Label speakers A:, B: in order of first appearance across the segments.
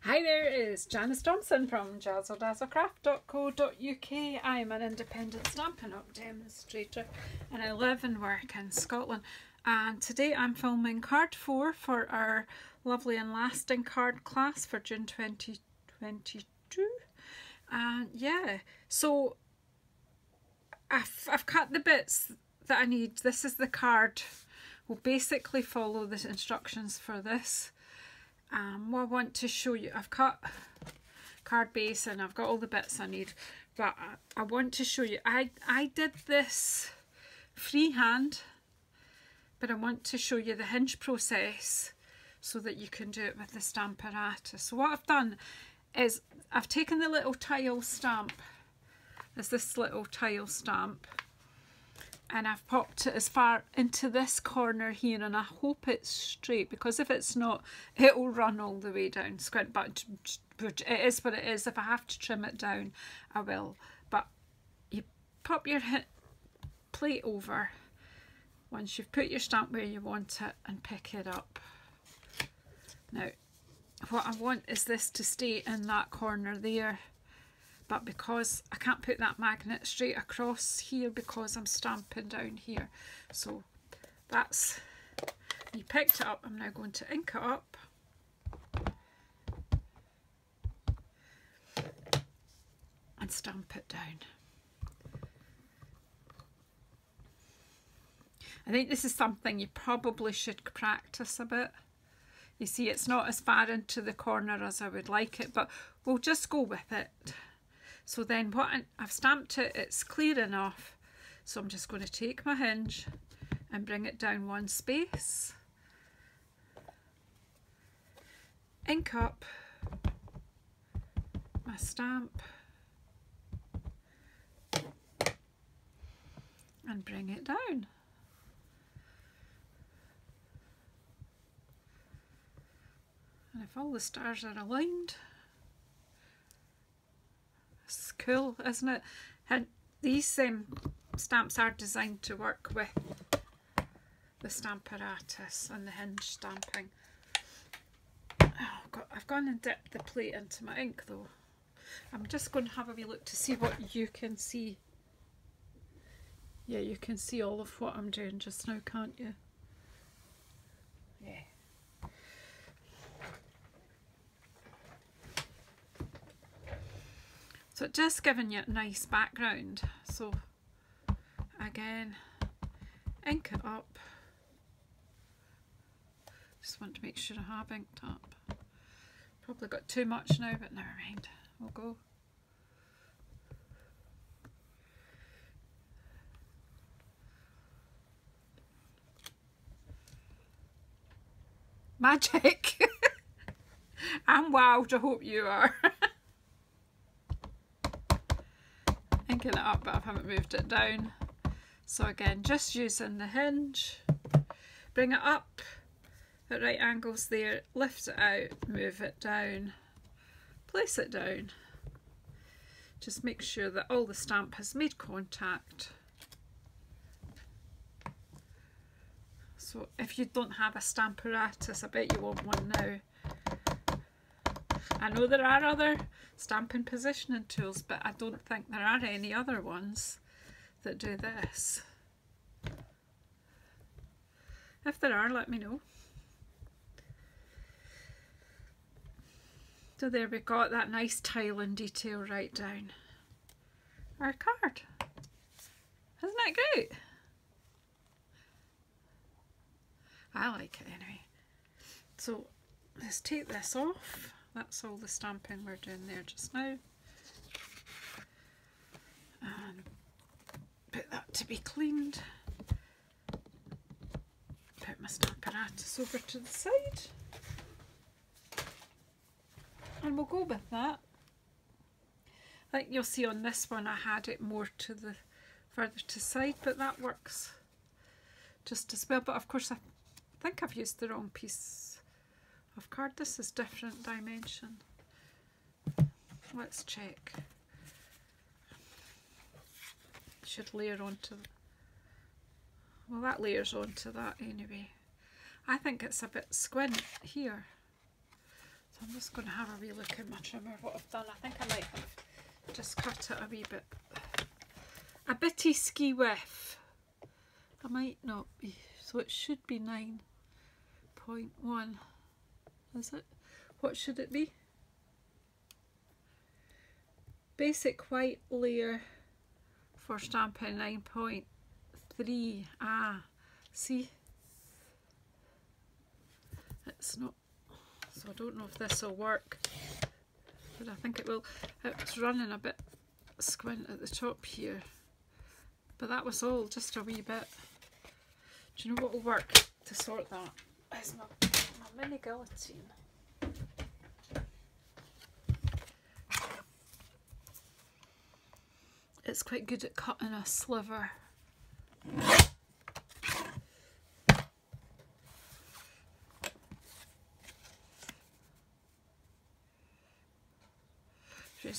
A: Hi there, it's Janice Thompson from JazzleDazzleCraft.co.uk. I'm an independent Stampin' Up! Demonstrator and I live and work in Scotland. And today I'm filming card 4 for our lovely and lasting card class for June 2022. And yeah, so I've cut the bits that I need. This is the card. We'll basically follow the instructions for this. What I want to show you, I've cut card base and I've got all the bits I need, but I want to show you, I did this freehand, but I want to show you the hinge process so that you can do it with the Stamparatus. So what I've done is I've taken the little tile stamp, as this little tile stamp, and I've popped it as far into this corner here, and I hope it's straight, because if it's not, it'll run all the way down. Squint, but it is what it is. If I have to trim it down, I will. But you pop your plate over once you've put your stamp where you want it and pick it up. Now, what I want is this to stay in that corner there. But because I can't put that magnet straight across here because I'm stamping down here. So that's, you picked it up, I'm now going to ink it up. And stamp it down. I think this is something you probably should practice a bit. You see, it's not as far into the corner as I would like it, but we'll just go with it. So then what I've stamped it, it's clear enough. So I'm just going to take my hinge and bring it down one space. Ink up my stamp and bring it down. And if all the stars are aligned, it's cool, isn't it? And these stamps are designed to work with the Stamparatus and the hinge stamping. Oh God, I've gone and dipped the plate into my ink though. I'm just going to have a wee look to see what you can see. Yeah, you can see all of what I'm doing just now, can't you? Yeah. So just giving you a nice background. So again, ink it up. Just want to make sure I have inked up. Probably got too much now, but never mind. We'll go. Magic! I'm wowed, I hope you are. Inking it up, but I haven't moved it down. So again, just using the hinge, bring it up at right angles there, lift it out, move it down, place it down. Just make sure that all the stamp has made contact. So if you don't have a Stamparatus, I bet you want one now. I know there are other stamping positioning tools, but I don't think there are any other ones that do this. If there are, let me know. So there we got that nice tile and detail right down our card. Isn't that great? I like it anyway. So let's take this off. That's all the stamping we're doing there just now. And put that to be cleaned. Put my Stamparatus over to the side. And we'll go with that. I think you'll see on this one I had it more to the further to side, but that works just as well. But of course I think I've used the wrong piece of card. This is different dimension. Let's check. Should layer onto, well, that layers onto that anyway. I think it's a bit squint here. So I'm just going to have a wee look in my trimmer what I've done. I think I might have just cut it a wee bit. A bitty ski whiff. I might not be. So it should be 9.1. Is it? What should it be? Basic white layer for stamping 9.3. Ah, see? It's not, so I don't know if this will work, but I think it will. It's running a bit squint at the top here, but that was all just a wee bit. Do you know what will work to sort that? Is my mini guillotine. It's quite good at cutting a sliver.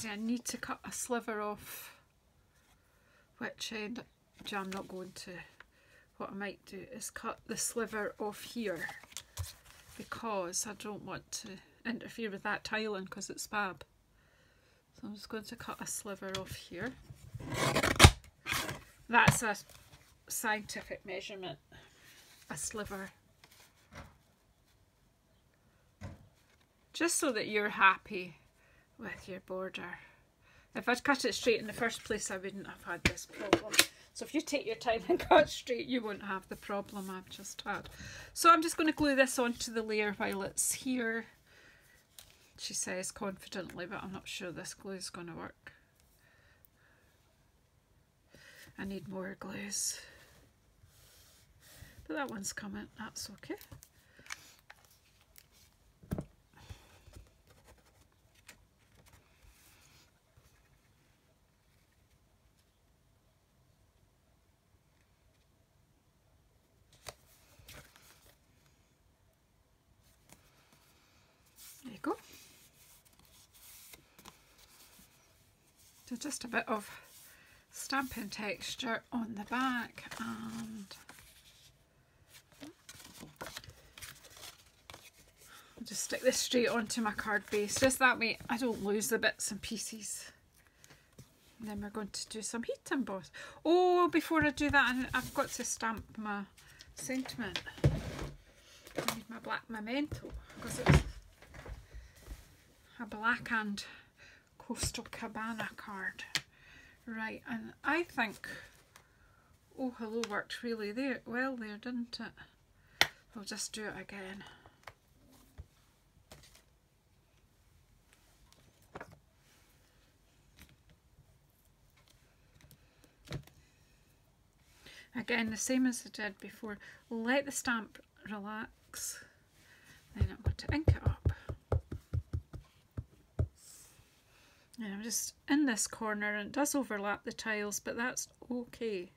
A: I need to cut a sliver off which end. I'm not going to. What I might do is cut the sliver off here because I don't want to interfere with that tiling because it's fab. So I'm just going to cut a sliver off here. That's a scientific measurement, a sliver. Just so that you're happy with your border. If I'd cut it straight in the first place, I wouldn't have had this problem. So if you take your time and cut straight, you won't have the problem I've just had. So I'm just going to glue this onto the layer while it's here. She says confidently, but I'm not sure this glue is going to work. I need more glues. But that one's coming, that's okay. There you go. So just a bit of stamping texture on the back, and I'll just stick this straight onto my card base, just that way I don't lose the bits and pieces. And then we're going to do some heat emboss. Oh, before I do that, I've got to stamp my sentiment. I need my black memento because it's a black and Coastal Cabana card. Right, and I think Oh Hello worked really well there, didn't it? I'll just do it again. Again, the same as I did before. Let the stamp relax. Then I'm going to ink it up. And I'm just in this corner, and it does overlap the tiles, but that's okay.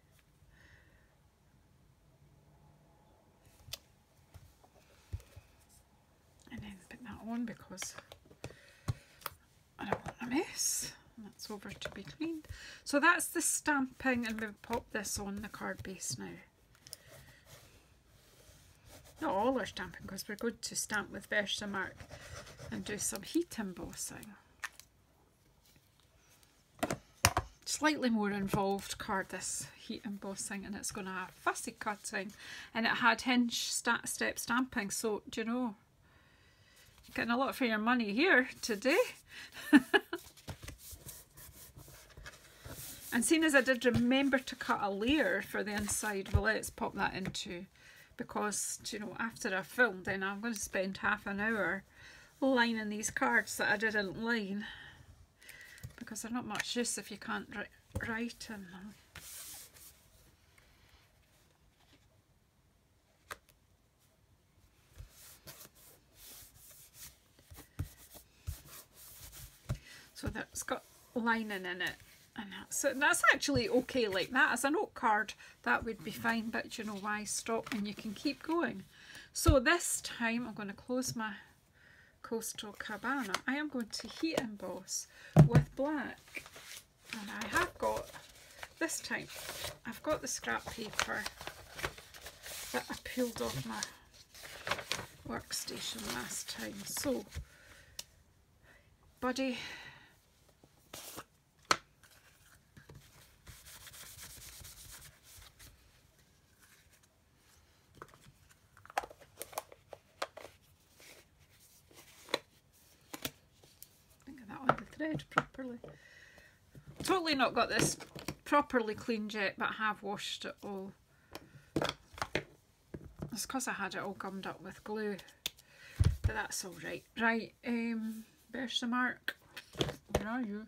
A: And then put that on because I don't want a mess. And that's over to be cleaned. So that's the stamping, and we've popped this on the card base now. Not all our stamping, because we're going to stamp with Versamark and do some heat embossing. Slightly more involved card, this heat embossing, and it's going to have fussy cutting, and it had hinge step stamping, so do you know, you're getting a lot for your money here today. And seeing as I did remember to cut a layer for the inside, well, let's pop that into, because you know, after I filmed, then I'm going to spend half an hour lining these cards that I didn't line, because they're not much use if you can't write in them. So that's got lining in it, and that's actually okay like that. As a note card, that would be fine, but you know, why stop when you can keep going? So this time I'm going to close my Coastal Cabana. I am going to heat emboss with black, and I have got, this time I've got the scrap paper that I peeled off my workstation last time, so buddy. Get that on the thread properly. Totally not got this properly cleaned yet, but I have washed it all. It's because I had it all gummed up with glue, but that's all right. Right, Versamark, where are you?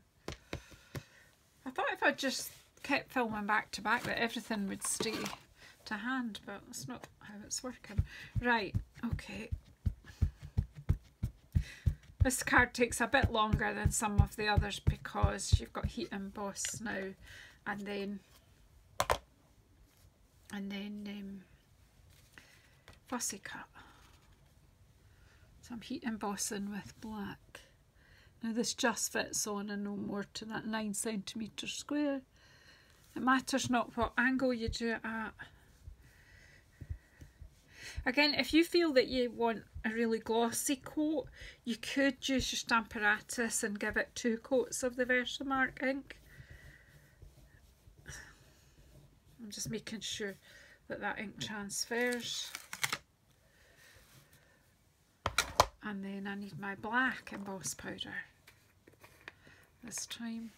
A: I thought if I just kept filming back to back that everything would stay to hand, but that's not how it's working. Right, okay. This card takes a bit longer than some of the others because you've got heat emboss now, and then fussy cut. So I'm heat embossing with black. Now this just fits on and no more to that 9cm square. It matters not what angle you do it at. Again, if you feel that you want a really glossy coat, you could use your Stamparatus and give it 2 coats of the Versamark ink. I'm just making sure that that ink transfers. And then I need my black emboss powder this time.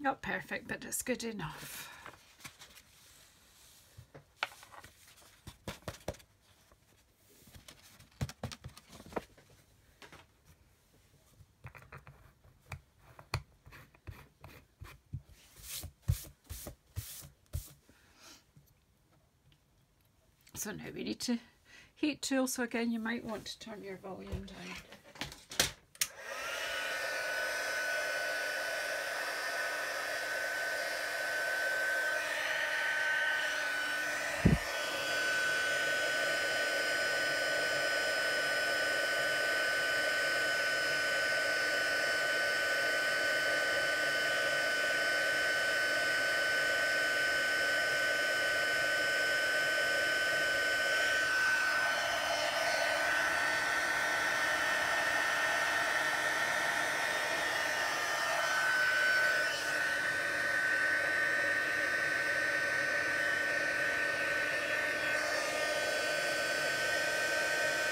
A: Not perfect, but it's good enough. So now we need to heat tool, so again you might want to turn your volume down.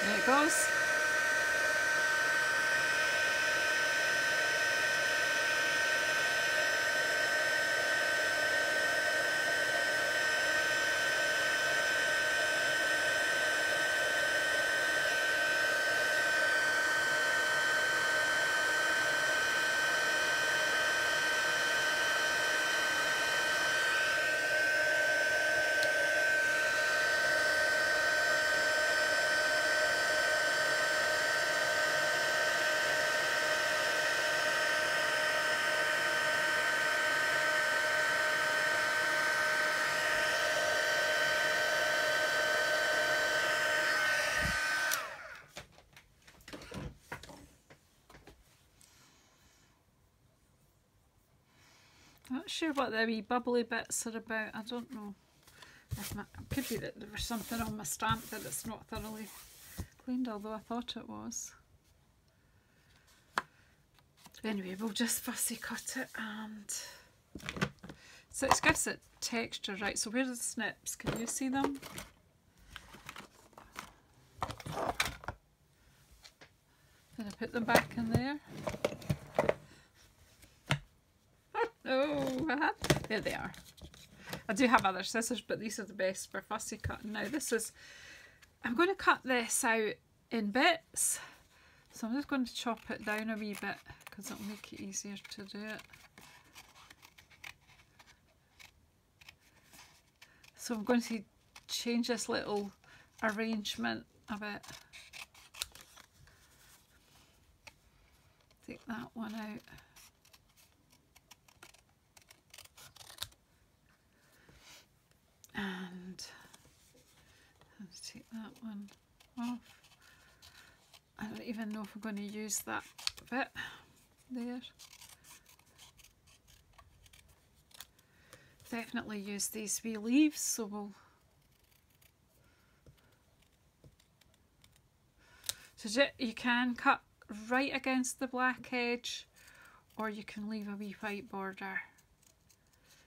A: There it goes. Not sure what the wee bubbly bits are about. I don't know. It could be that there was something on my stamp that it's not thoroughly cleaned, although I thought it was. Anyway, we'll just fussy cut it, and so it gives it texture. Right, so where are the snips? Can you see them? Did I put them back in there? Oh, there they are. I do have other scissors, but these are the best for fussy cutting. Now this is, I'm going to cut this out in bits, so I'm just going to chop it down a wee bit because it'll make it easier to do it. So I'm going to change this little arrangement a bit Take that one out. And let's take that one off. I don't even know if we're going to use that bit there. Definitely use these wee leaves, so we'll... So you can cut right against the black edge, or you can leave a wee white border.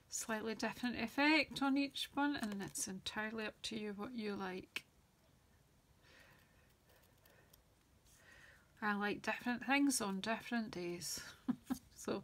A: Slightly different effect on each one, and it's entirely up to you what you like. I like different things on different days. So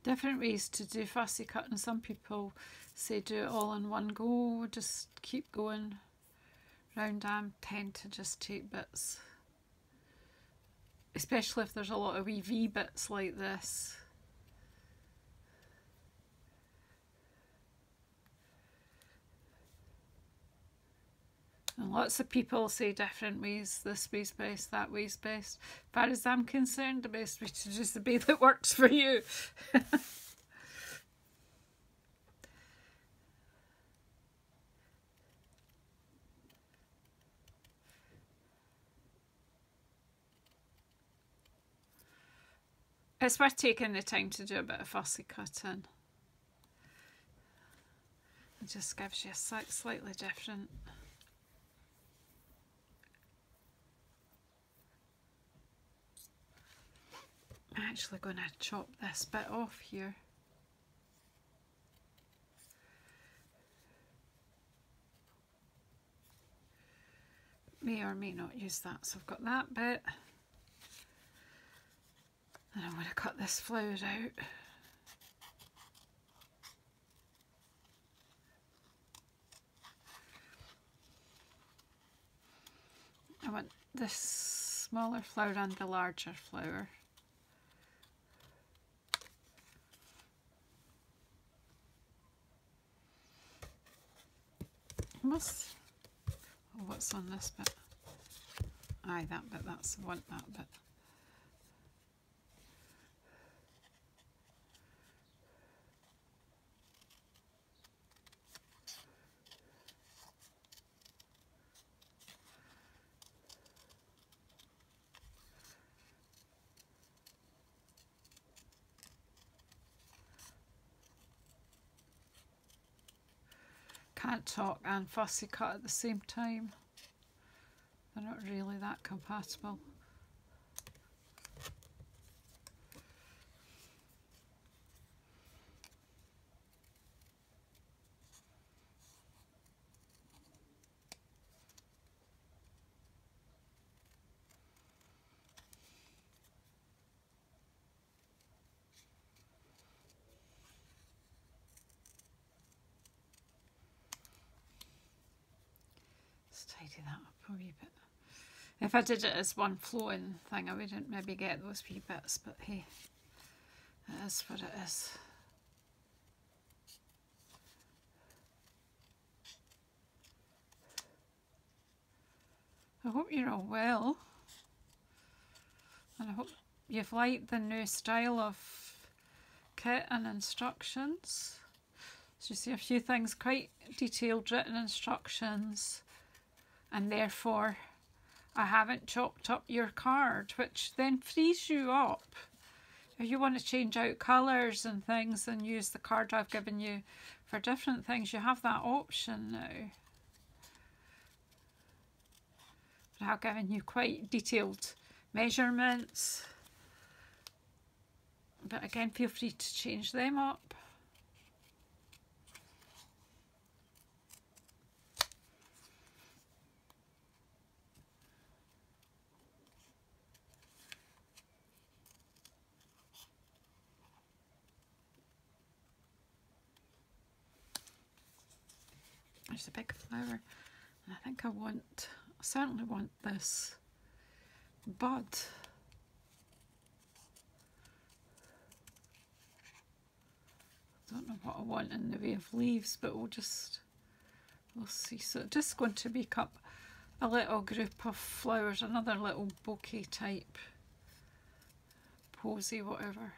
A: different ways to do fussy cutting. Some people say do it all in one go, just keep going round. I tend to just take bits, especially if there's a lot of wee V bits like this. And lots of people say different ways, this way's best, that way's best. As far as I'm concerned, the best way to do is the way that works for you. It's worth taking the time to do a bit of fussy cutting. It just gives you a slightly different... I'm actually going to chop this bit off here. May or may not use that. So I've got that bit. And I'm going to cut this flower out. I want this smaller flower and the larger flower. Oh, what's on this bit? Aye, that bit, that's, I want that bit. Can't talk and fussy cut at the same time. They're not really that compatible. Tidy that up a wee bit. If I did it as one flowing thing, I wouldn't maybe get those wee bits, but hey, it is what it is. I hope you're all well, and I hope you've liked the new style of kit and instructions. So you see a few things, quite detailed written instructions, and therefore I haven't chopped up your card, which then frees you up. If you want to change out colours and things and use the card I've given you for different things, you have that option now. But I've given you quite detailed measurements, but again, feel free to change them up. There's a big flower, and I think I certainly want this bud. I don't know what I want in the way of leaves, but we'll see. So just going to make up a little group of flowers, another little bouquet type, posy, whatever.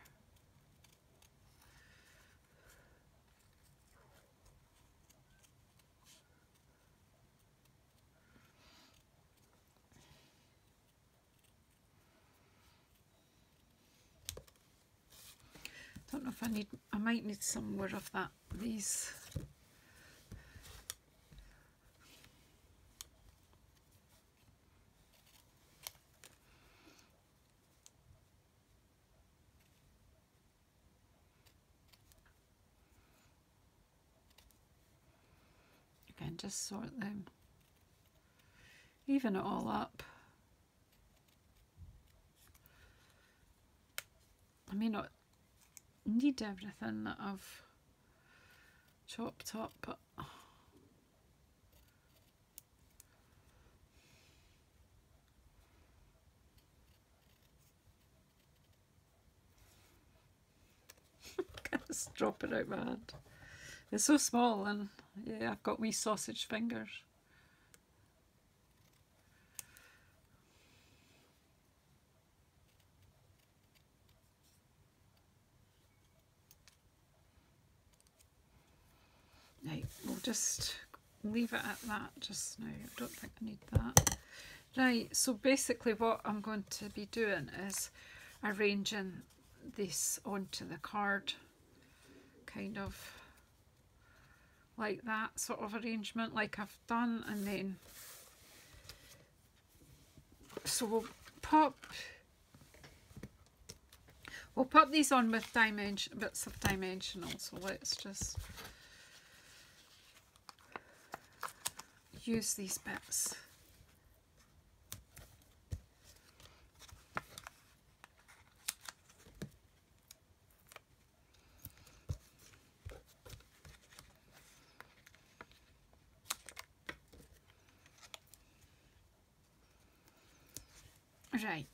A: Don't know if I might need some more of these. Again, just sort them, even it all up. I may not need everything that I've chopped up, but just drop it out my hand. It's so small, and yeah, I've got wee sausage fingers. Right, we'll just leave it at that just now. I don't think I need that. Right, so basically what I'm going to be doing is arranging this onto the card, kind of like that sort of arrangement like I've done, and then so we'll pop these on with bits of dimensional. So let's just use these bits. Right.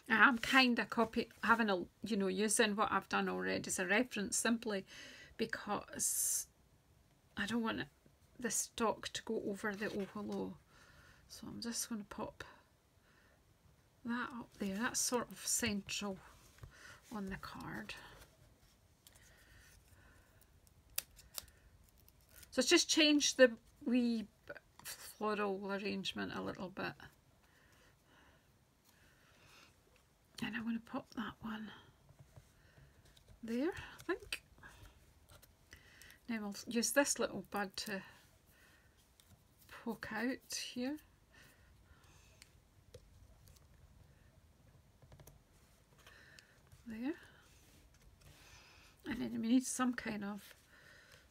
A: I'm kind of using what I've done already as a reference, simply because I don't want the stock to go over the oh hello. So I'm just going to pop that up there. That's sort of central on the card. So it's just changed the wee floral arrangement a little bit. And I'm going to pop that one there, I think. Then we'll use this little bud to poke out here. There. And then we need some kind of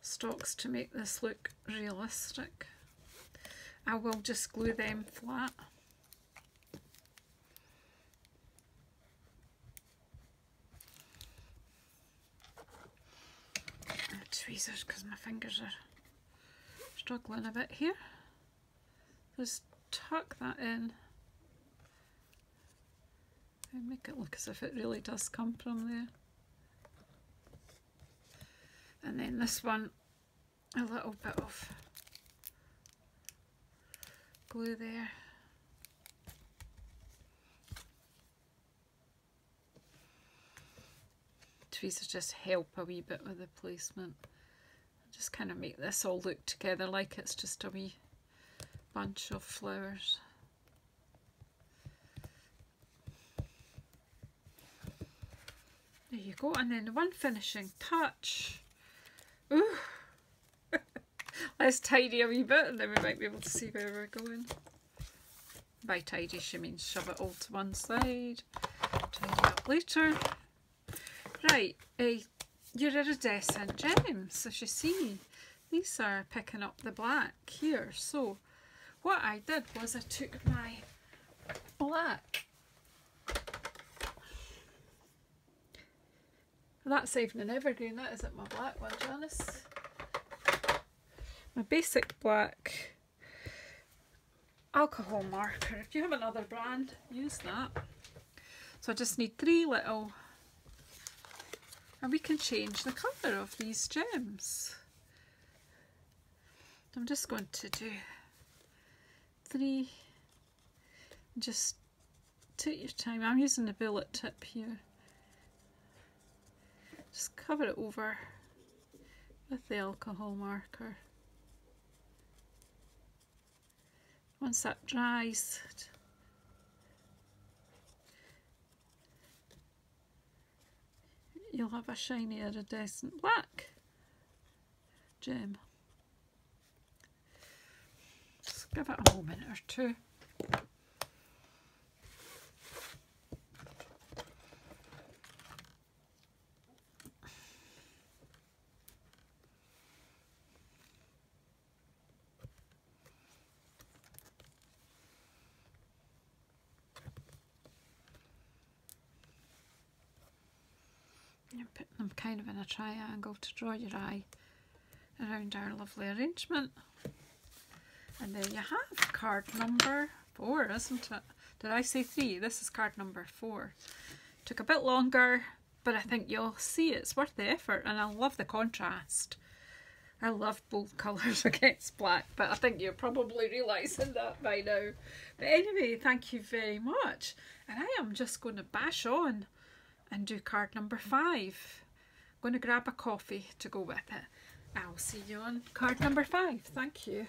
A: stalks to make this look realistic. I will just glue them flat. Tweezers, because my fingers are struggling a bit here. Just tuck that in and make it look as if it really does come from there. And then this one, a little bit of glue there. Tweezers just help a wee bit with the placement. Just kind of make this all look together like it's just a wee bunch of flowers. There you go. And then the one finishing touch. Ooh. Let's tidy a wee bit and then we might be able to see where we're going. By tidy she means shove it all to one side. Tidy up later. Right, your iridescent gems, as you see, these are picking up the black here. So what I did was I took my black That's even an evergreen, that isn't my black one, Janice. My basic black alcohol marker. If you have another brand, use that. So I just need 3 little, and we can change the colour of these gems. I'm just going to do 3, just take your time. I'm using the bullet tip here. Just cover it over with the alcohol marker. Once that dries, you'll have a shiny iridescent black gem. Just give it a moment or two. You're putting them kind of in a triangle to draw your eye around our lovely arrangement. And there you have card number 4, isn't it? Did I say 3? This is card number 4. Took a bit longer, but I think you'll see it's worth the effort, and I love the contrast. I love bold colours against black, but I think you're probably realising that by now. But anyway, thank you very much. And I am just going to bash on and do card number 5. I'm going to grab a coffee to go with it. I'll see you on card number 5. Thank you.